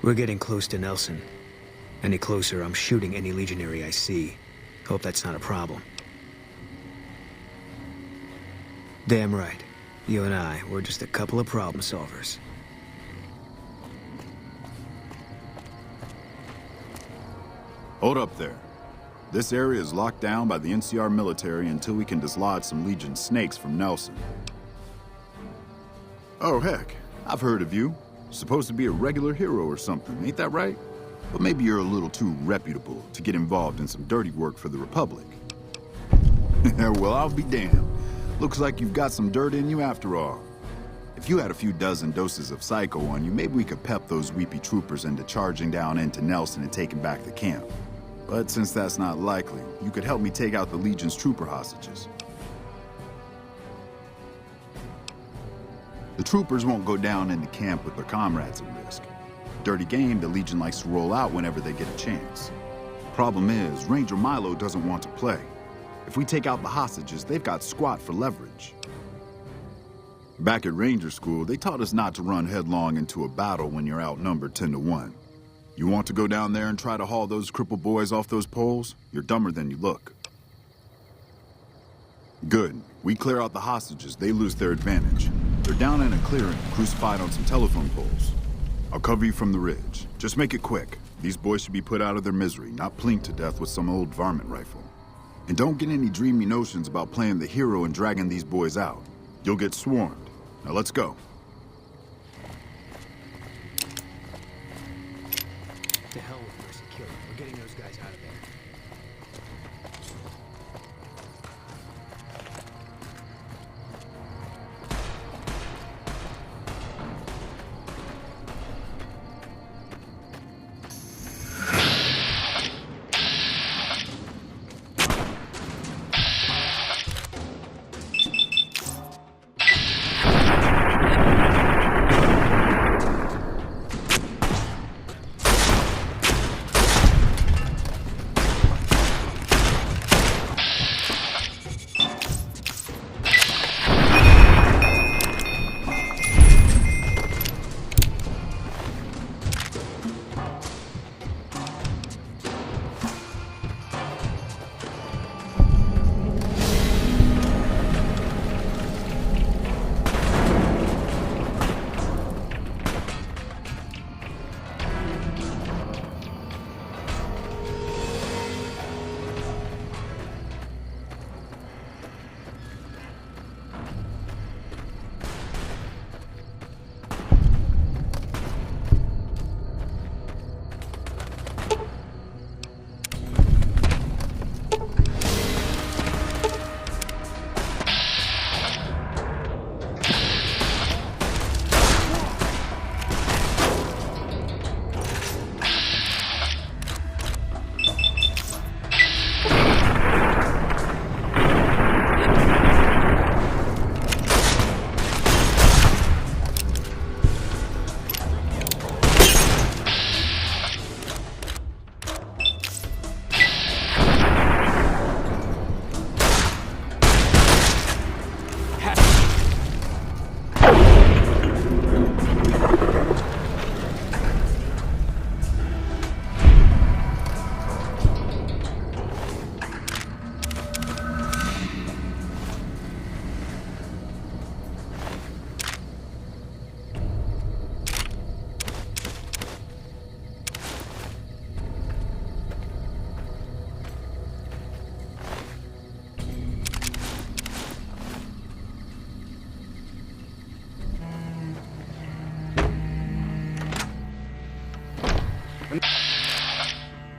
We're getting close to Nelson. Any closer, I'm shooting any legionary I see. Hope that's not a problem. Damn right. You and I, we're just a couple of problem solvers. Hold up there. This area is locked down by the NCR military until we can dislodge some Legion snakes from Nelson. Oh, heck. I've heard of you. Supposed to be a regular hero or something, ain't that right? But maybe you're a little too reputable to get involved in some dirty work for the Republic. Well, I'll be damned. Looks like you've got some dirt in you after all. If you had a few dozen doses of Psycho on you, maybe we could pep those weepy troopers into charging down into Nelson and taking back the camp. But since that's not likely, you could help me take out the Legion's trooper hostages. The troopers won't go down into camp with their comrades at risk. Dirty game the Legion likes to roll out whenever they get a chance. Problem is, Ranger Milo doesn't want to play. If we take out the hostages, they've got squat for leverage. Back at Ranger School, they taught us not to run headlong into a battle when you're outnumbered 10-1. You want to go down there and try to haul those crippled boys off those poles? You're dumber than you look. Good. We clear out the hostages, they lose their advantage. They're down in a clearing, crucified on some telephone poles. I'll cover you from the ridge. Just make it quick. These boys should be put out of their misery, not plinked to death with some old varmint rifle. And don't get any dreamy notions about playing the hero and dragging these boys out. You'll get swarmed. Now let's go. To hell with mercy killing. We're getting those guys out of there.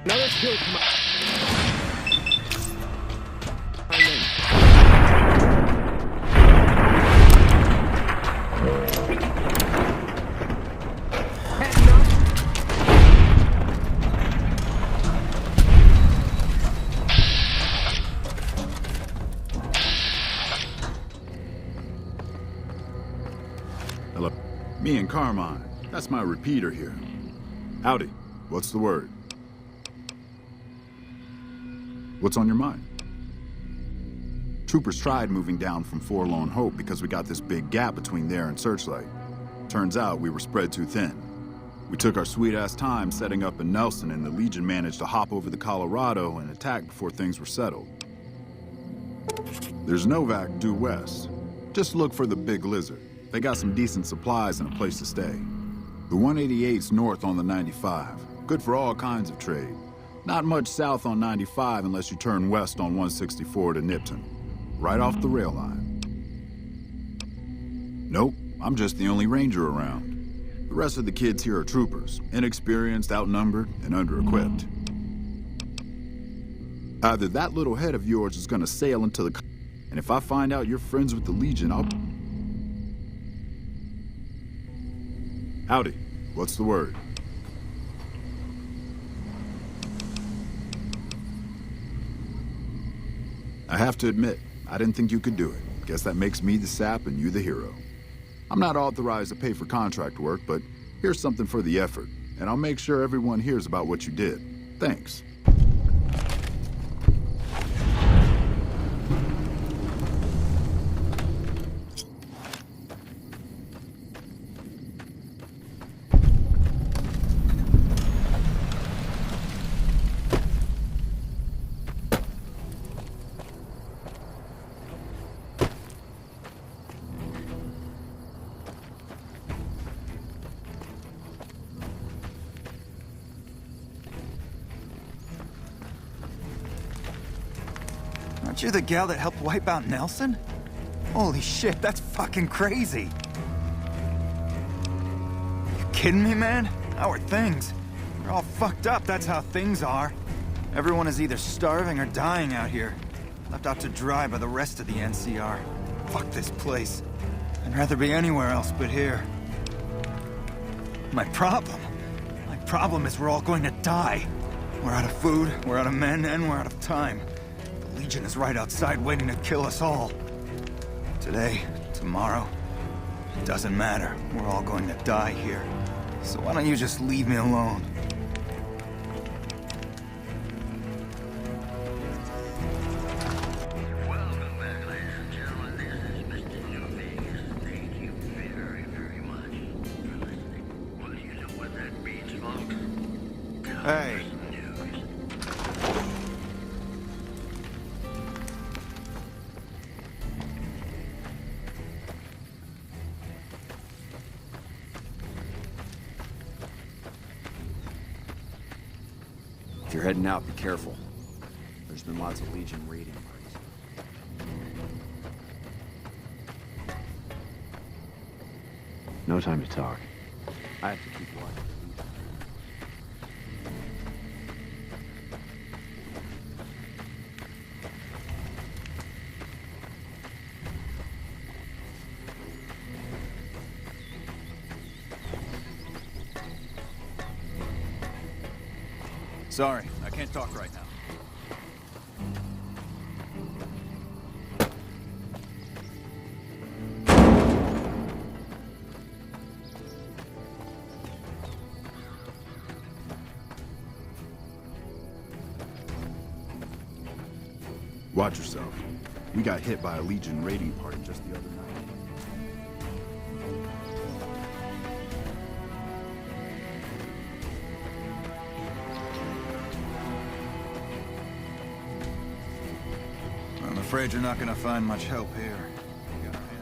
Now let's go. Hello. Me and Carmine. That's my repeater here. Howdy. What's the word? What's on your mind? Troopers tried moving down from Forlorn Hope because we got this big gap between there and Searchlight. Turns out we were spread too thin. We took our sweet-ass time setting up in Nelson, and the Legion managed to hop over the Colorado and attack before things were settled. There's Novak due west. Just look for the Big Lizard. They got some decent supplies and a place to stay. The 188's north on the 95. Good for all kinds of trade. Not much south on 95 unless you turn west on 164 to Nipton. Right off the rail line. Nope, I'm just the only ranger around. The rest of the kids here are troopers, inexperienced, outnumbered, and under-equipped. Either that little head of yours is gonna sail into the... And if I find out you're friends with the Legion, I'll... Howdy. What's the word? I have to admit, I didn't think you could do it. Guess that makes me the sap and you the hero. I'm not authorized to pay for contract work, but here's something for the effort, and I'll make sure everyone hears about what you did. Thanks. Aren't you the gal that helped wipe out Nelson? Holy shit, that's fucking crazy. You kidding me, man? How are things? We're all fucked up, that's how things are. Everyone is either starving or dying out here. Left out to dry by the rest of the NCR. Fuck this place. I'd rather be anywhere else but here. My problem is we're all going to die. We're out of food, we're out of men, and we're out of time. The Legion is right outside waiting to kill us all. Today, tomorrow, it doesn't matter. We're all going to die here. So why don't you just leave me alone? Welcome back, ladies and gentlemen. This is Mr. New Vegas. Thank you very, very much for listening. Well, you know what that means, folks? Hey. If you're heading out, be careful. There's been lots of Legion raiding parties. No time to talk. I have to keep watching. Sorry, I can't talk right now. Watch yourself. We got hit by a Legion raiding party just the other night. I'm afraid you're not gonna find much help here. You got a hand.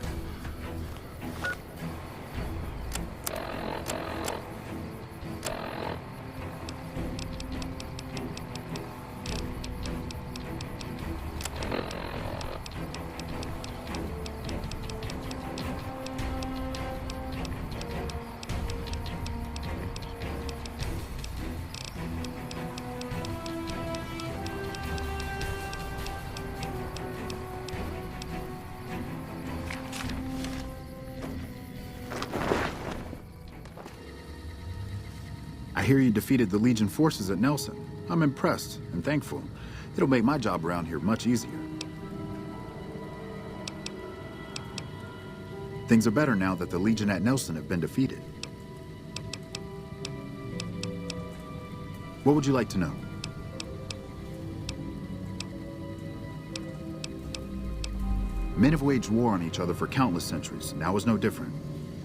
I hear you defeated the Legion forces at Nelson. I'm impressed and thankful. It'll make my job around here much easier. Things are better now that the Legion at Nelson have been defeated. What would you like to know? Men have waged war on each other for countless centuries. Now is no different.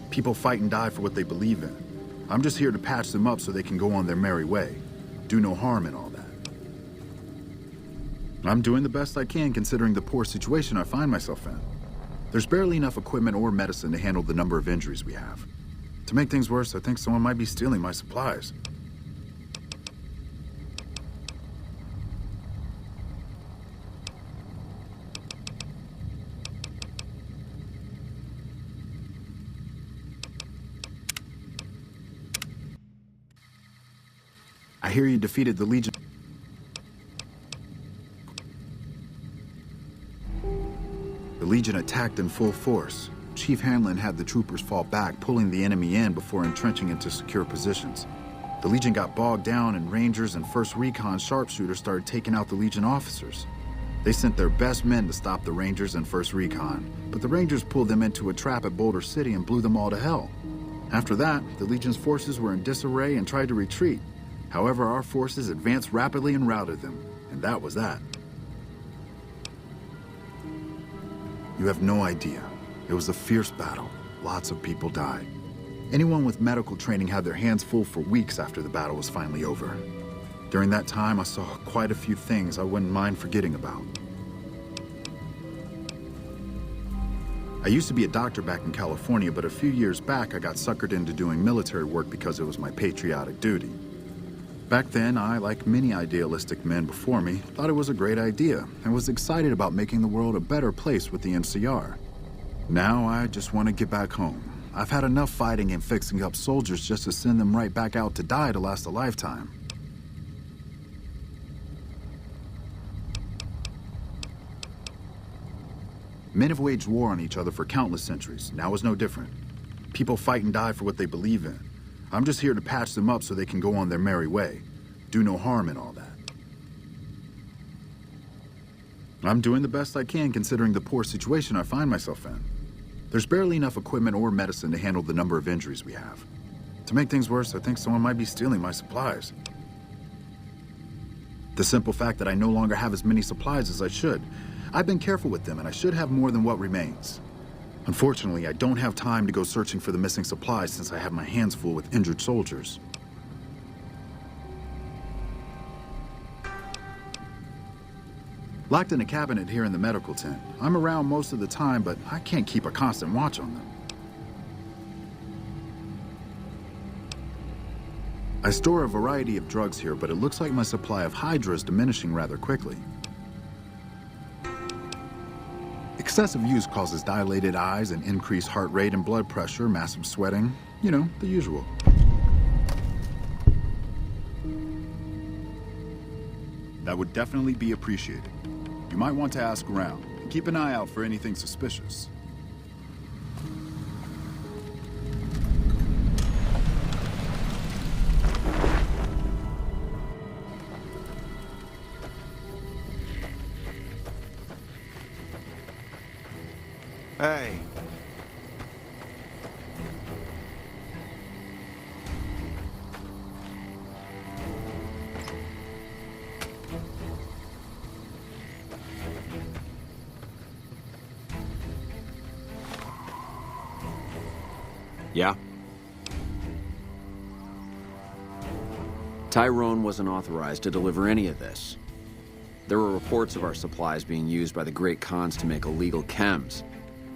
People fight and die for what they believe in. I'm just here to patch them up so they can go on their merry way. Do no harm in all that. I'm doing the best I can considering the poor situation I find myself in. There's barely enough equipment or medicine to handle the number of injuries we have. To make things worse, I think someone might be stealing my supplies. I hear you defeated the Legion. The Legion attacked in full force. Chief Hanlon had the troopers fall back, pulling the enemy in before entrenching into secure positions. The Legion got bogged down, and Rangers and 1st Recon sharpshooters started taking out the Legion officers. They sent their best men to stop the Rangers and 1st Recon, but the Rangers pulled them into a trap at Boulder City and blew them all to hell. After that, the Legion's forces were in disarray and tried to retreat. However, our forces advanced rapidly and routed them, and that was that. You have no idea. It was a fierce battle. Lots of people died. Anyone with medical training had their hands full for weeks after the battle was finally over. During that time, I saw quite a few things I wouldn't mind forgetting about. I used to be a doctor back in California, but a few years back, I got suckered into doing military work because it was my patriotic duty. Back then, I, like many idealistic men before me, thought it was a great idea and was excited about making the world a better place with the NCR. Now, I just want to get back home. I've had enough fighting and fixing up soldiers just to send them right back out to die to last a lifetime. Men have waged war on each other for countless centuries. Now is no different. People fight and die for what they believe in. I'm just here to patch them up so they can go on their merry way. Do no harm in all that. I'm doing the best I can considering the poor situation I find myself in. There's barely enough equipment or medicine to handle the number of injuries we have. To make things worse, I think someone might be stealing my supplies. The simple fact that I no longer have as many supplies as I should. I've been careful with them, and I should have more than what remains. Unfortunately, I don't have time to go searching for the missing supplies since I have my hands full with injured soldiers. Locked in a cabinet here in the medical tent. I'm around most of the time, but I can't keep a constant watch on them. I store a variety of drugs here, but it looks like my supply of Hydra is diminishing rather quickly. Excessive use causes dilated eyes and increased heart rate and blood pressure, massive sweating, you know, the usual. That would definitely be appreciated. You might want to ask around and keep an eye out for anything suspicious. Hey. Yeah? Tyrone wasn't authorized to deliver any of this. There were reports of our supplies being used by the Great Khans to make illegal chems.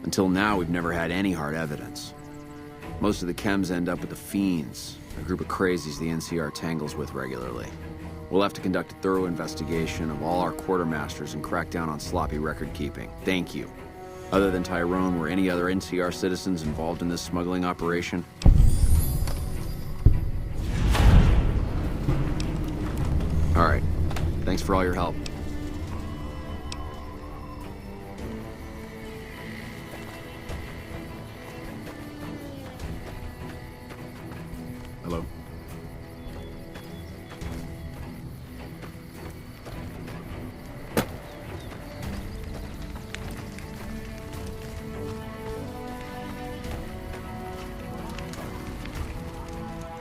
Until now, we've never had any hard evidence. Most of the chems end up with the Fiends, a group of crazies the NCR tangles with regularly. We'll have to conduct a thorough investigation of all our quartermasters and crack down on sloppy record-keeping. Thank you. Other than Tyrone, were any other NCR citizens involved in this smuggling operation? All right. Thanks for all your help. Hello?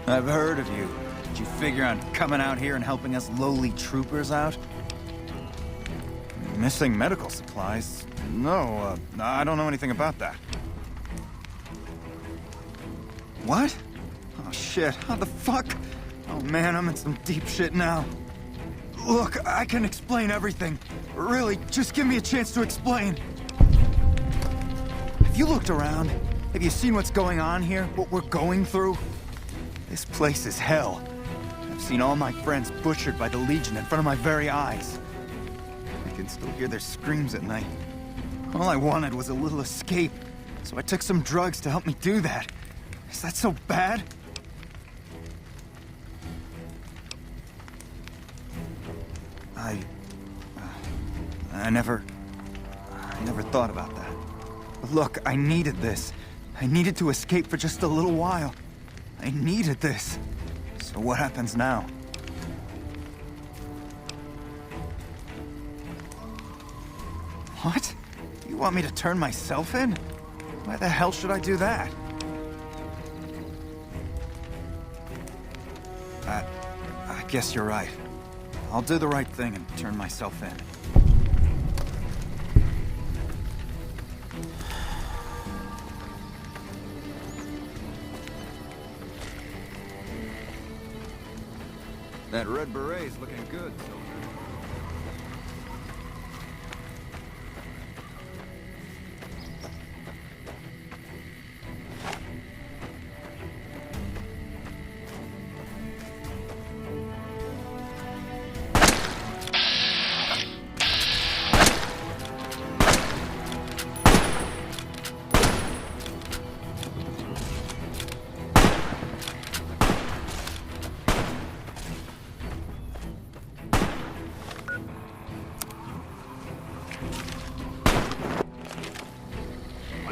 I've heard of you. Did you figure on coming out here and helping us lowly troopers out? Missing medical supplies? No, I don't know anything about that. What? Oh shit, how the fuck? Oh man, I'm in some deep shit now. Look, I can explain everything. Really, just give me a chance to explain. Have you looked around? Have you seen what's going on here? What we're going through? This place is hell. I've seen all my friends butchered by the Legion in front of my very eyes. I can still hear their screams at night. All I wanted was a little escape, so I took some drugs to help me do that. Is that so bad? I never thought about that. But look, I needed this. I needed to escape for just a little while. I needed this. So what happens now? What? You want me to turn myself in? Why the hell should I do that? I guess you're right. I'll do the right thing and turn myself in. That red beret's looking good, soldier.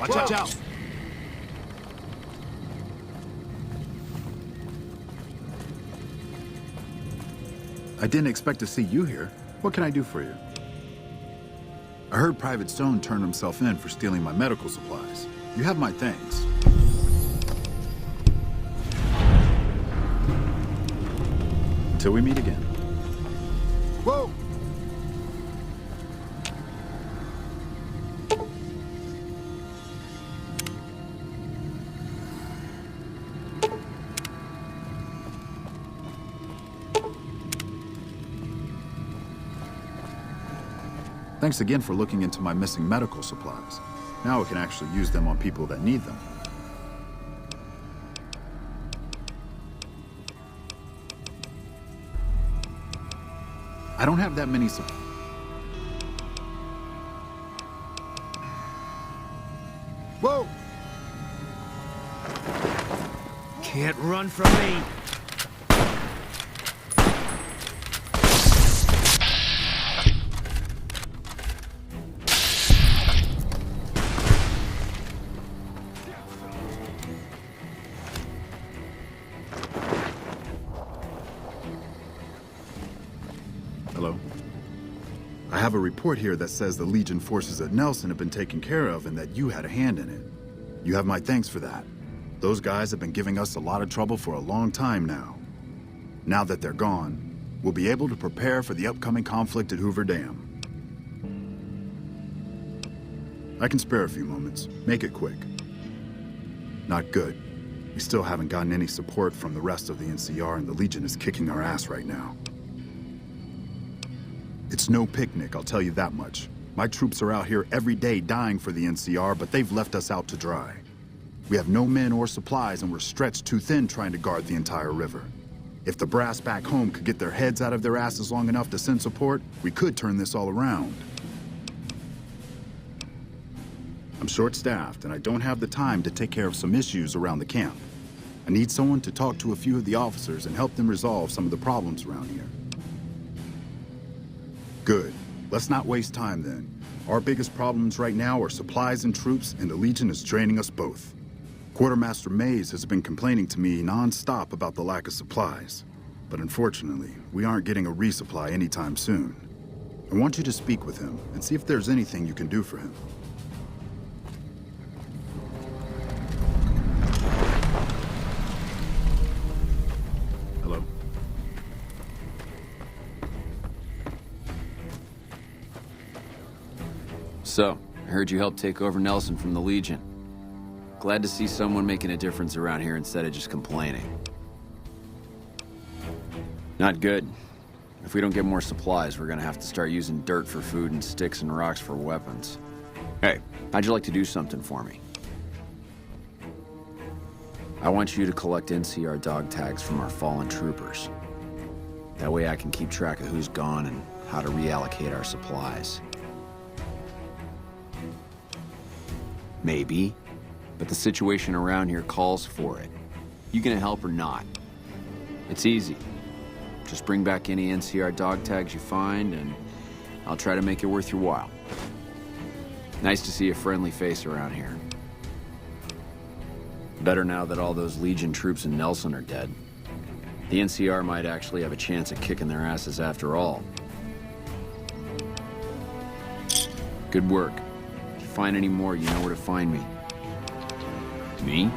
Watch out! I didn't expect to see you here. What can I do for you? I heard Private Stone turned himself in for stealing my medical supplies. You have my thanks. Till we meet again. Whoa! Thanks again for looking into my missing medical supplies. Now I can actually use them on people that need them. I don't have that many supplies. Whoa! Can't run from me! Hello? I have a report here that says the Legion forces at Nelson have been taken care of and that you had a hand in it. You have my thanks for that. Those guys have been giving us a lot of trouble for a long time now. Now that they're gone, we'll be able to prepare for the upcoming conflict at Hoover Dam. I can spare a few moments. Make it quick. Not good. We still haven't gotten any support from the rest of the NCR, and the Legion is kicking our ass right now. It's no picnic, I'll tell you that much. My troops are out here every day dying for the NCR, but they've left us out to dry. We have no men or supplies, and we're stretched too thin trying to guard the entire river. If the brass back home could get their heads out of their asses long enough to send support, we could turn this all around. I'm short-staffed, and I don't have the time to take care of some issues around the camp. I need someone to talk to a few of the officers and help them resolve some of the problems around here. Good. Let's not waste time then. Our biggest problems right now are supplies and troops, and the Legion is draining us both. Quartermaster Mays has been complaining to me non-stop about the lack of supplies. But unfortunately, we aren't getting a resupply anytime soon. I want you to speak with him and see if there's anything you can do for him. Hello? So, I heard you helped take over Nelson from the Legion. Glad to see someone making a difference around here instead of just complaining. Not good. If we don't get more supplies, we're gonna have to start using dirt for food and sticks and rocks for weapons. Hey, how'd you like to do something for me? I want you to collect NCR dog tags from our fallen troopers. That way I can keep track of who's gone and how to reallocate our supplies. Maybe, but the situation around here calls for it. You gonna help or not? It's easy. Just bring back any NCR dog tags you find, and I'll try to make it worth your while. Nice to see a friendly face around here. Better now that all those Legion troops in Nelson are dead. The NCR might actually have a chance at kicking their asses after all. Good work. If you find any more, you know where to find me. Me?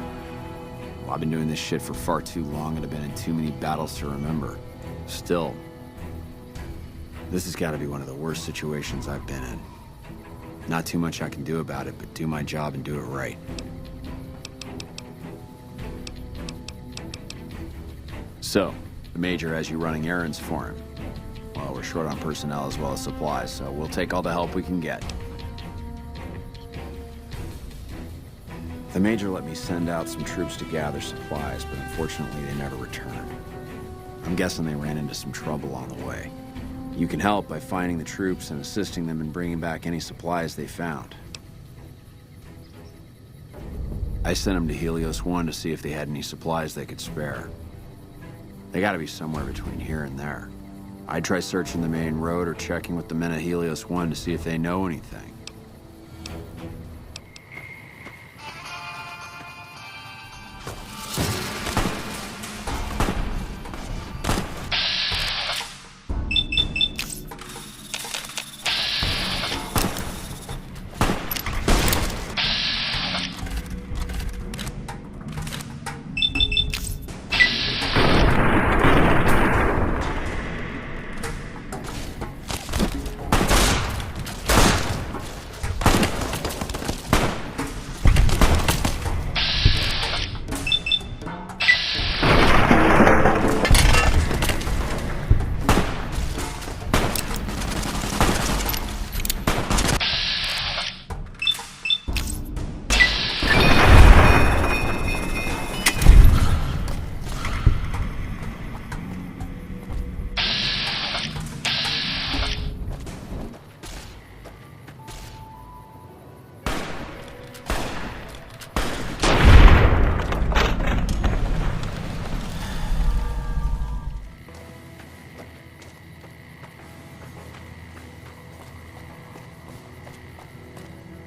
Well, I've been doing this shit for far too long and I've been in too many battles to remember. Still, this has got to be one of the worst situations I've been in. Not too much I can do about it, but do my job and do it right. So, the Major has you running errands for him. Well, we're short on personnel as well as supplies, so we'll take all the help we can get. The Major let me send out some troops to gather supplies, but unfortunately they never returned. I'm guessing they ran into some trouble on the way. You can help by finding the troops and assisting them in bringing back any supplies they found. I sent them to Helios 1 to see if they had any supplies they could spare. They gotta be somewhere between here and there. I'd try searching the main road or checking with the men at Helios 1 to see if they know anything.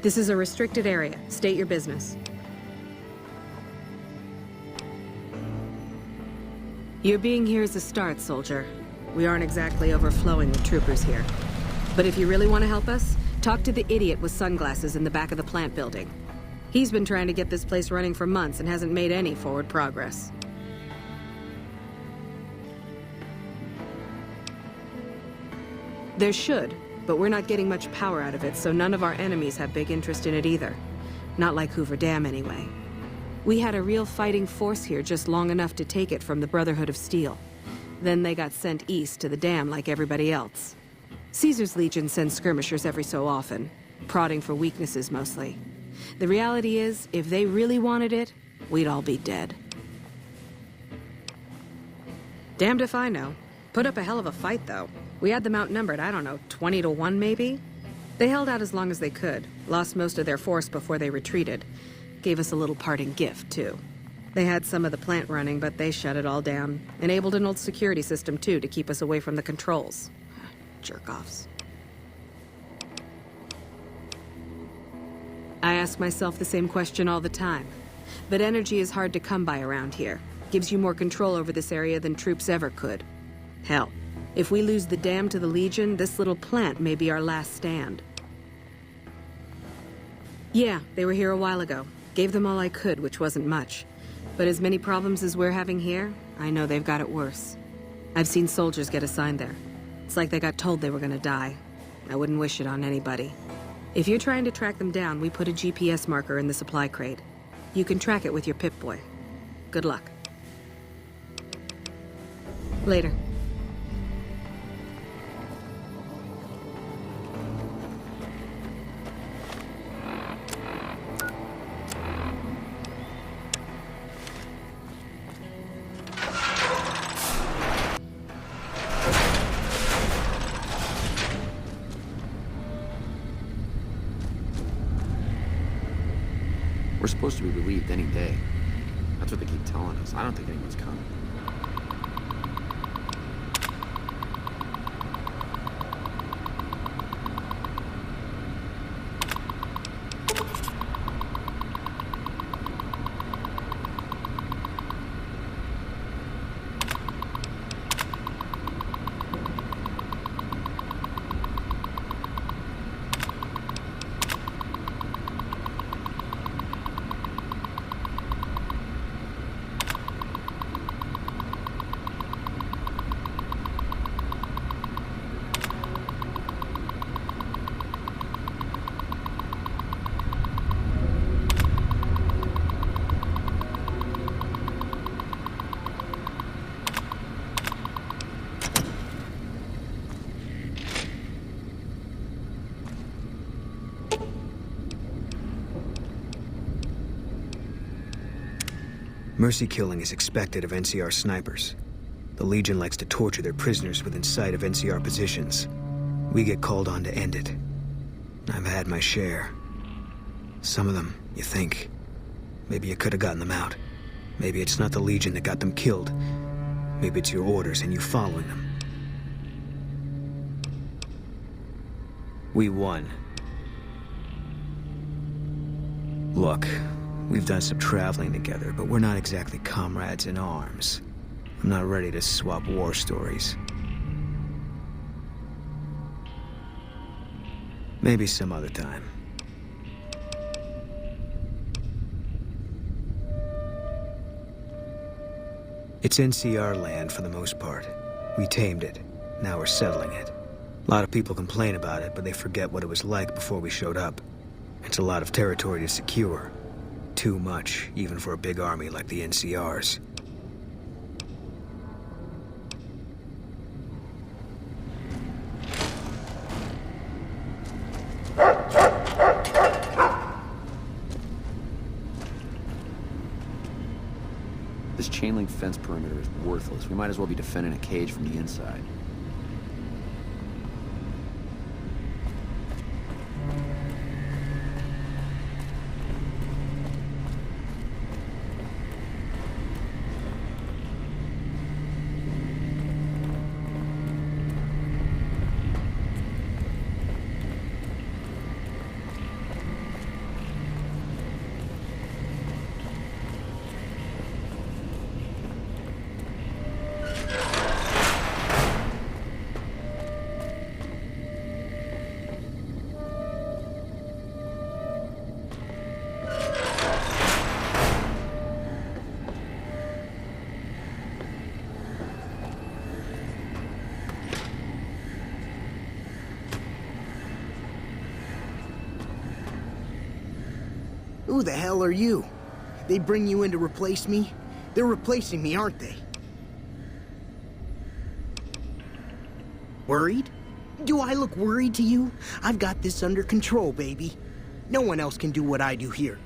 This is a restricted area. State your business. Your being here is a start, soldier. We aren't exactly overflowing with troopers here. But if you really want to help us, talk to the idiot with sunglasses in the back of the plant building. He's been trying to get this place running for months and hasn't made any forward progress. There should, but we're not getting much power out of it, so none of our enemies have big interest in it either. Not like Hoover Dam, anyway. We had a real fighting force here just long enough to take it from the Brotherhood of Steel. Then they got sent east to the dam like everybody else. Caesar's Legion sends skirmishers every so often, prodding for weaknesses mostly. The reality is, if they really wanted it, we'd all be dead. Damned if I know. Put up a hell of a fight, though. We had them outnumbered, I don't know, 20 to 1 maybe? They held out as long as they could, lost most of their force before they retreated. Gave us a little parting gift, too. They had some of the plant running, but they shut it all down. Enabled an old security system, too, to keep us away from the controls. Jerk-offs. I ask myself the same question all the time. But energy is hard to come by around here. Gives you more control over this area than troops ever could. Hell, if we lose the dam to the Legion, this little plant may be our last stand. Yeah, they were here a while ago. Gave them all I could, which wasn't much. But as many problems as we're having here, I know they've got it worse. I've seen soldiers get assigned there. It's like they got told they were gonna die. I wouldn't wish it on anybody. If you're trying to track them down, we put a GPS marker in the supply crate. You can track it with your Pip-Boy. Good luck. Later. We're supposed to be relieved any day. That's what they keep telling us. I don't think anyone's coming. Mercy killing is expected of NCR snipers. The Legion likes to torture their prisoners within sight of NCR positions. We get called on to end it. I've had my share. Some of them, you think. Maybe you could have gotten them out. Maybe it's not the Legion that got them killed. Maybe it's your orders and you following them. We won. Look, we've done some traveling together, but we're not exactly comrades in arms. I'm not ready to swap war stories. Maybe some other time. It's NCR land for the most part. We tamed it. Now we're settling it. A lot of people complain about it, but they forget what it was like before we showed up. It's a lot of territory to secure. Too much, even for a big army like the NCR's. This chain link fence perimeter is worthless. We might as well be defending a cage from the inside. Who the hell are you? They bring you in to replace me? They're replacing me, aren't they? Worried? Do I look worried to you? I've got this under control, baby. No one else can do what I do here.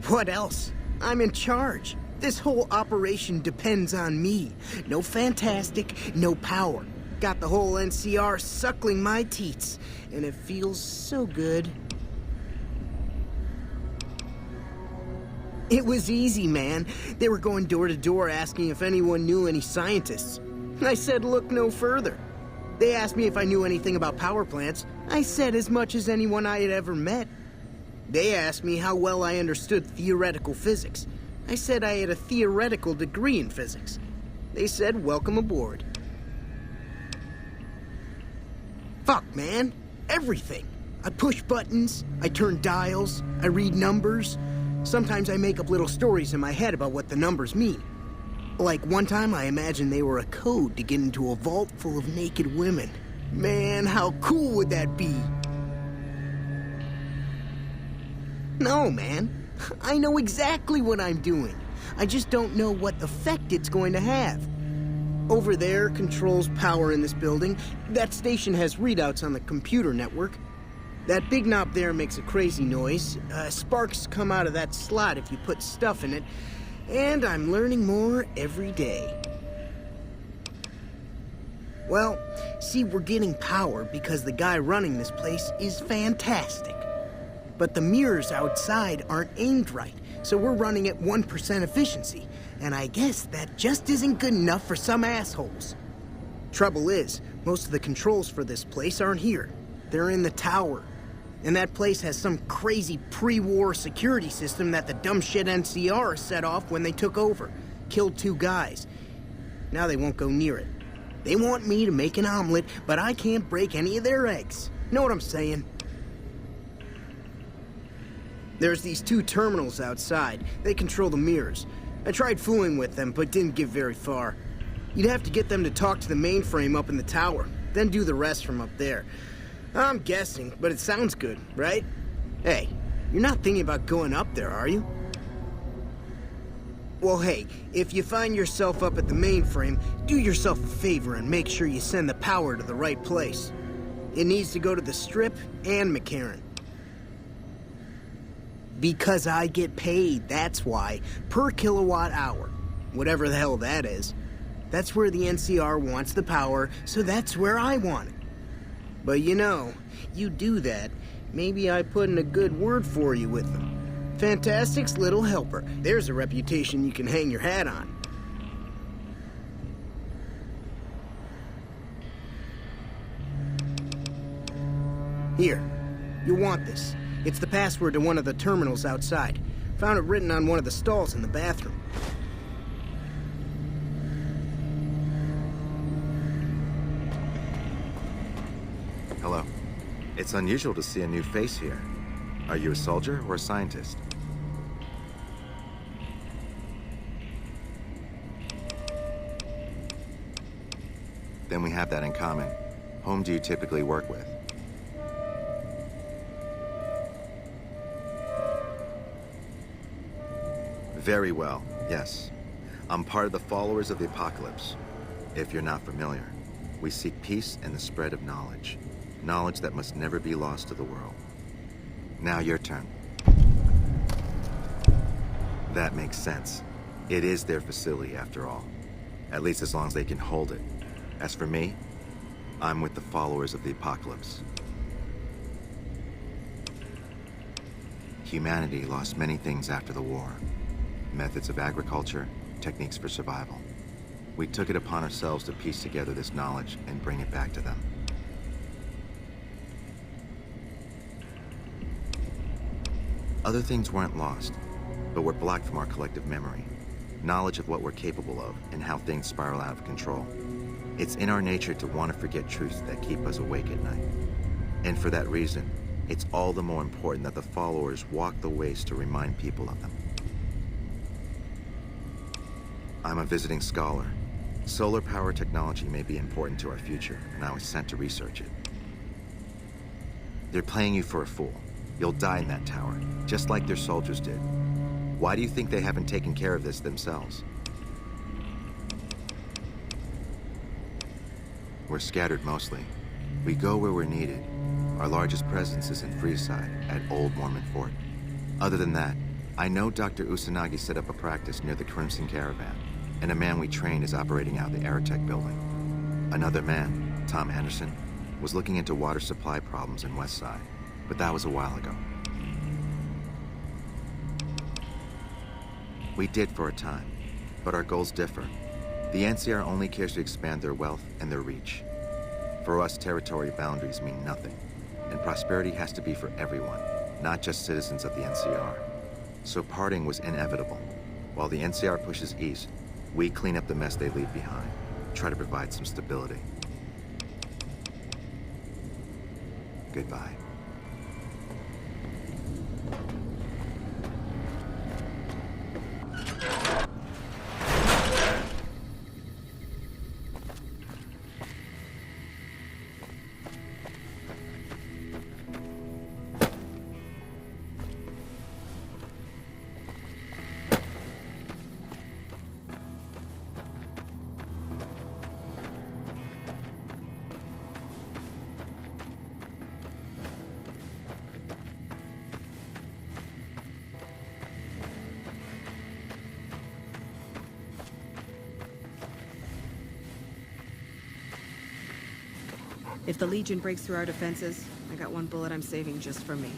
What else? I'm in charge. This whole operation depends on me. No fantastic, no power. Got the whole NCR suckling my teats, and it feels so good. It was easy, man. They were going door to door asking if anyone knew any scientists. I said look no further. They asked me if I knew anything about power plants. I said as much as anyone I had ever met. They asked me how well I understood theoretical physics. I said I had a theoretical degree in physics. They said welcome aboard. Fuck, man. Everything. I push buttons, I turn dials, I read numbers. Sometimes I make up little stories in my head about what the numbers mean. Like one time I imagined they were a code to get into a vault full of naked women. Man, how cool would that be? No, man. I know exactly what I'm doing. I just don't know what effect it's going to have. Over there controls power in this building. That station has readouts on the computer network. That big knob there makes a crazy noise. Sparks come out of that slot if you put stuff in it. And I'm learning more every day. Well, see, we're getting power because the guy running this place is fantastic. But the mirrors outside aren't aimed right, so we're running at 1% efficiency. And I guess that just isn't good enough for some assholes. Trouble is, most of the controls for this place aren't here. They're in the tower. And that place has some crazy pre-war security system that the dumb shit NCR set off when they took over. Killed 2 guys. Now they won't go near it. They want me to make an omelet, but I can't break any of their eggs. Know what I'm saying? There's these 2 terminals outside. They control the mirrors. I tried fooling with them, but didn't get very far. You'd have to get them to talk to the mainframe up in the tower, then do the rest from up there. I'm guessing, but it sounds good, right? Hey, you're not thinking about going up there, are you? Well, hey, if you find yourself up at the mainframe, do yourself a favor and make sure you send the power to the right place. It needs to go to the Strip and McCarran. Because I get paid, that's why. Per kilowatt hour. Whatever the hell that is. That's where the NCR wants the power, so that's where I want it. But you know, you do that, maybe I put in a good word for you with them. Fantastic's little helper. There's a reputation you can hang your hat on. Here, you want this. It's the password to one of the terminals outside. Found it written on one of the stalls in the bathroom. Hello. It's unusual to see a new face here. Are you a soldier or a scientist? Then we have that in common. Whom do you typically work with? Very well, yes. I'm part of the Followers of the Apocalypse. If you're not familiar, we seek peace and the spread of knowledge. Knowledge that must never be lost to the world. Now your turn. That makes sense. It is their facility after all. At least as long as they can hold it. As for me, I'm with the Followers of the Apocalypse. Humanity lost many things after the war. Methods of agriculture, techniques for survival. We took it upon ourselves to piece together this knowledge and bring it back to them. Other things weren't lost, but were blocked from our collective memory. Knowledge of what we're capable of and how things spiral out of control. It's in our nature to want to forget truths that keep us awake at night. And for that reason, it's all the more important that the followers walk the ways to remind people of them. I'm a visiting scholar. Solar power technology may be important to our future, and I was sent to research it. They're playing you for a fool. You'll die in that tower, just like their soldiers did. Why do you think they haven't taken care of this themselves? We're scattered mostly. We go where we're needed. Our largest presence is in Freeside, at Old Mormon Fort. Other than that, I know Dr. Usanagi set up a practice near the Crimson Caravan, and a man we trained is operating out the Aerotech building. Another man, Tom Anderson, was looking into water supply problems in Westside, but that was a while ago. We did for a time, but our goals differ. The NCR only cares to expand their wealth and their reach. For us, territory boundaries mean nothing, and prosperity has to be for everyone, not just citizens of the NCR. So parting was inevitable. While the NCR pushes east, we clean up the mess they leave behind, try to provide some stability. Goodbye. If the Legion breaks through our defenses, I got one bullet I'm saving just for me.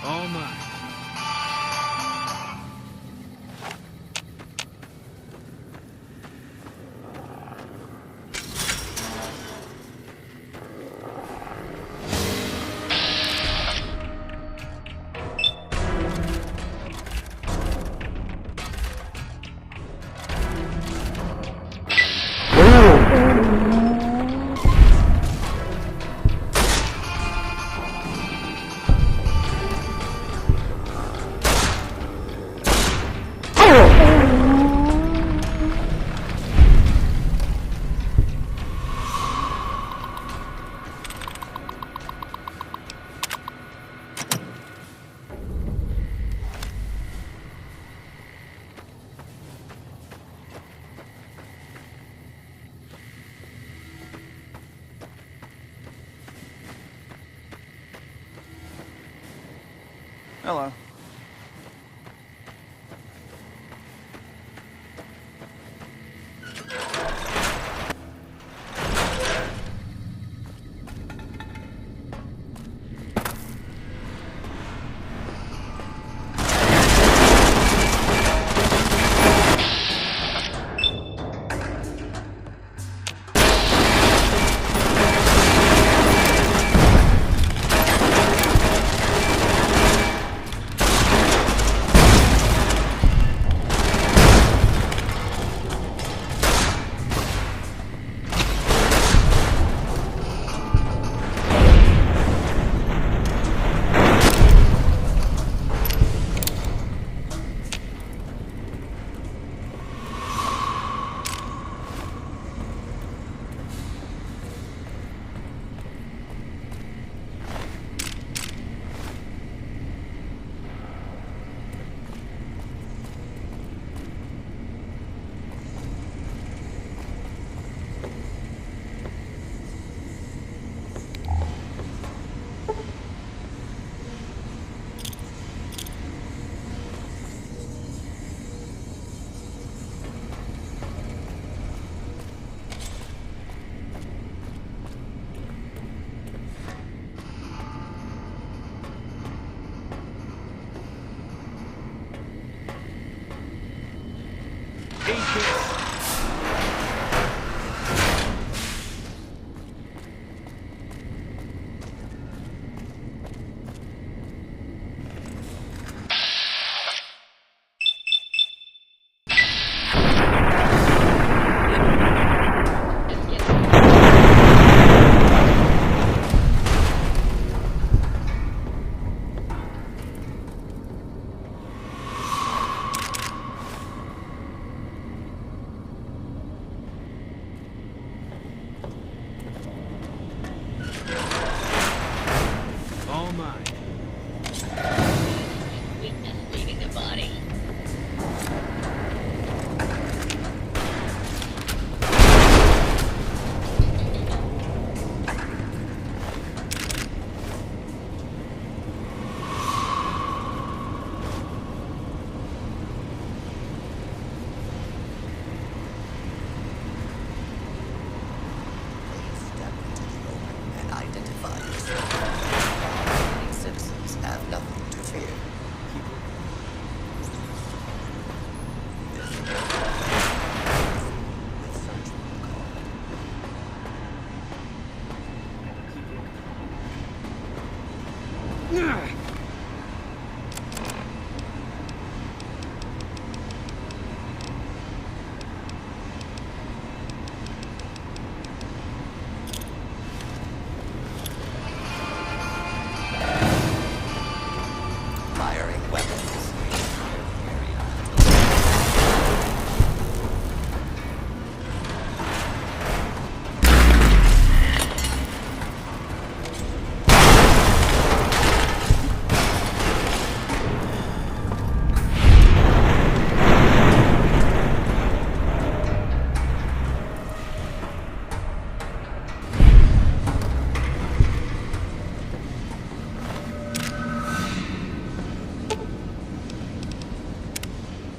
All mine. Hello. All mine. Weakness leaving the body. Step into the open and identify yourself. Exit Firing weapons.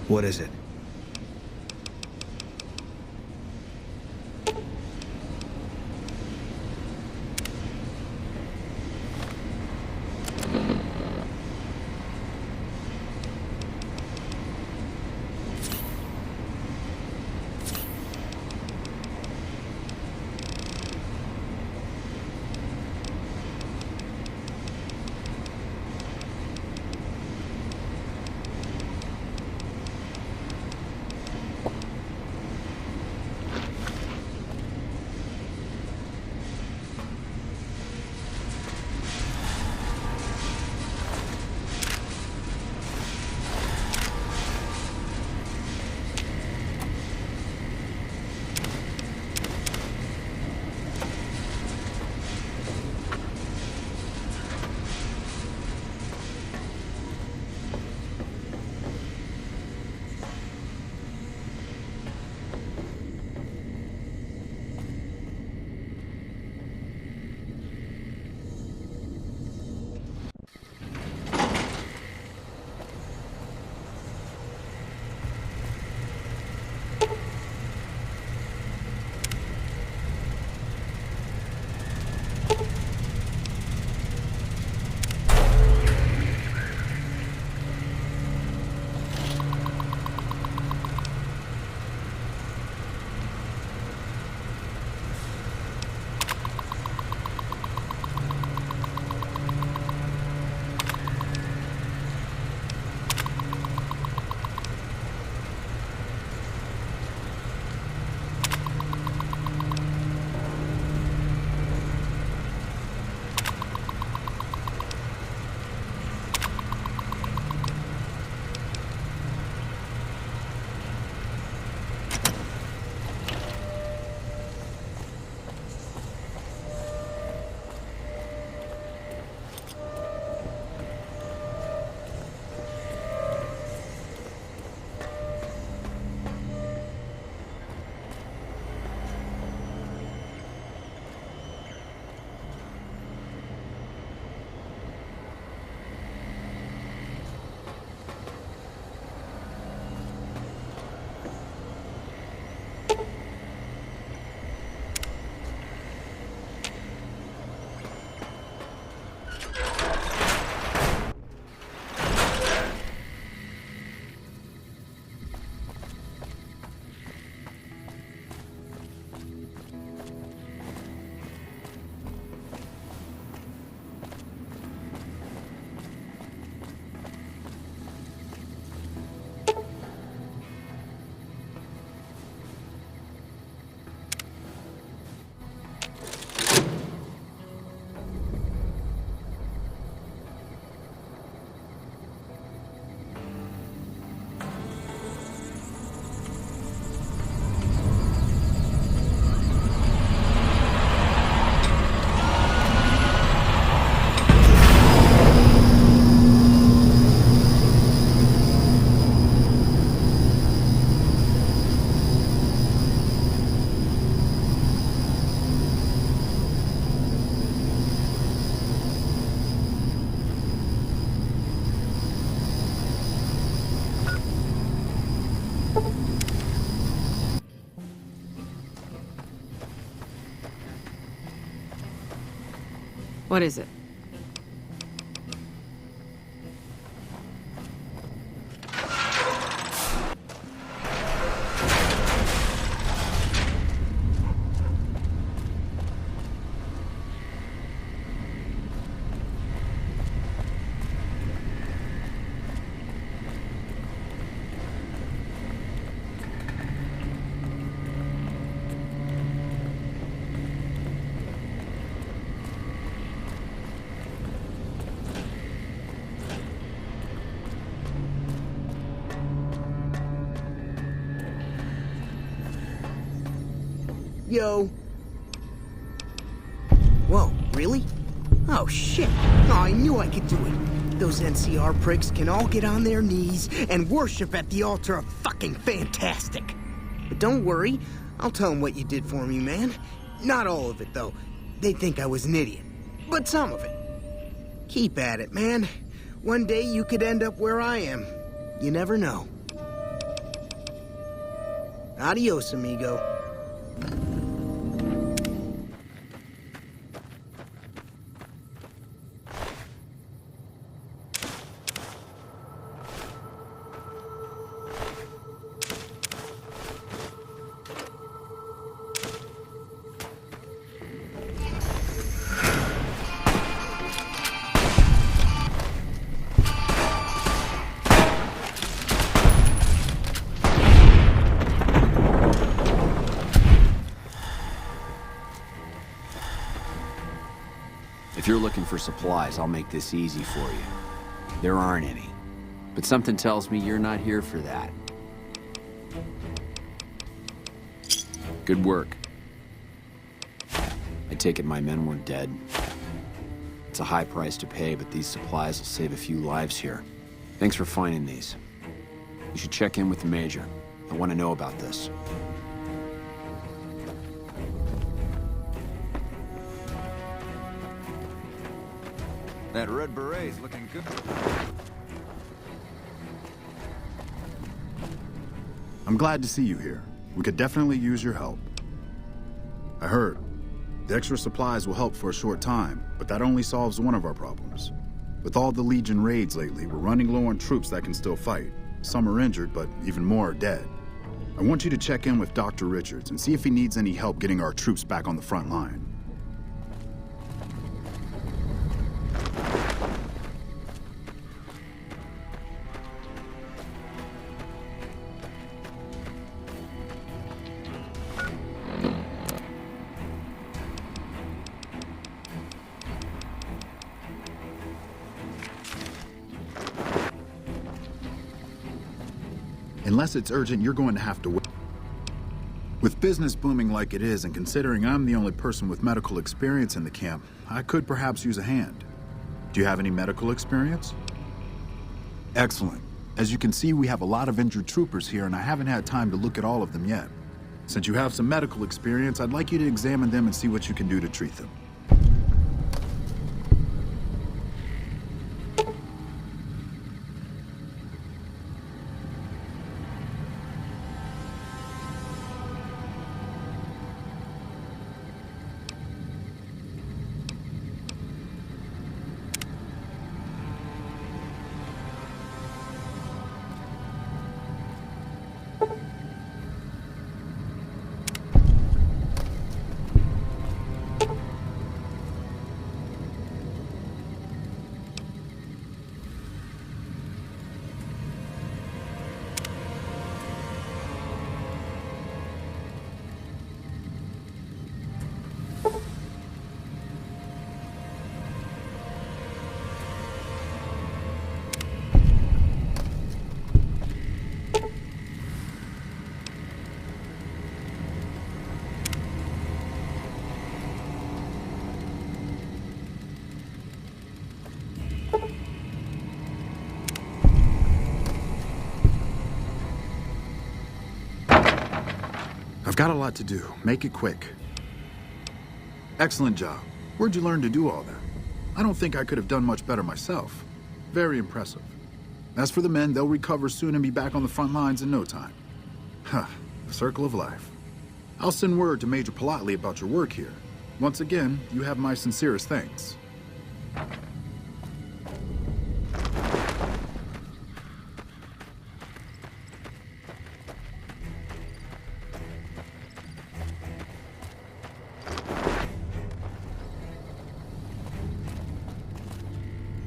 What is it? What is it? Yo. Whoa, really? Oh, shit. Oh, I knew I could do it. Those NCR pricks can all get on their knees and worship at the altar of fucking fantastic. But don't worry, I'll tell them what you did for me, man. Not all of it, though. They think I was an idiot. But some of it. Keep at it, man. One day you could end up where I am. You never know. Adios, amigo. If you're looking for supplies, I'll make this easy for you. There aren't any. But something tells me you're not here for that. Good work. I take it my men weren't dead. It's a high price to pay, but these supplies will save a few lives here. Thanks for finding these. You should check in with the Major. I want to know about this. That red beret's looking good. I'm glad to see you here. We could definitely use your help. I heard. The extra supplies will help for a short time, but that only solves one of our problems. With all the Legion raids lately, we're running low on troops that can still fight. Some are injured, but even more are dead. I want you to check in with Dr. Richards and see if he needs any help getting our troops back on the front line. Unless it's urgent, you're going to have to wait. With business booming like it is, and considering I'm the only person with medical experience in the camp, I could perhaps use a hand. Do you have any medical experience? Excellent. As you can see, we have a lot of injured troopers here, and I haven't had time to look at all of them yet. Since you have some medical experience, I'd like you to examine them and see what you can do to treat them. I've got a lot to do. Make it quick. Excellent job. Where'd you learn to do all that? I don't think I could have done much better myself. Very impressive. As for the men, they'll recover soon and be back on the front lines in no time. Huh, the circle of life. I'll send word to Major Politely about your work here. Once again, you have my sincerest thanks.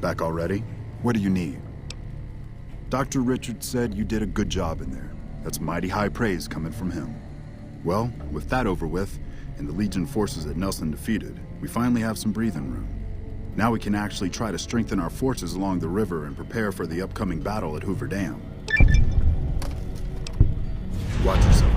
Back already? What do you need? Dr. Richards said you did a good job in there. That's mighty high praise coming from him. Well, with that over with, and the Legion forces at Nelson defeated, we finally have some breathing room. Now we can actually try to strengthen our forces along the river and prepare for the upcoming battle at Hoover Dam. Watch yourself.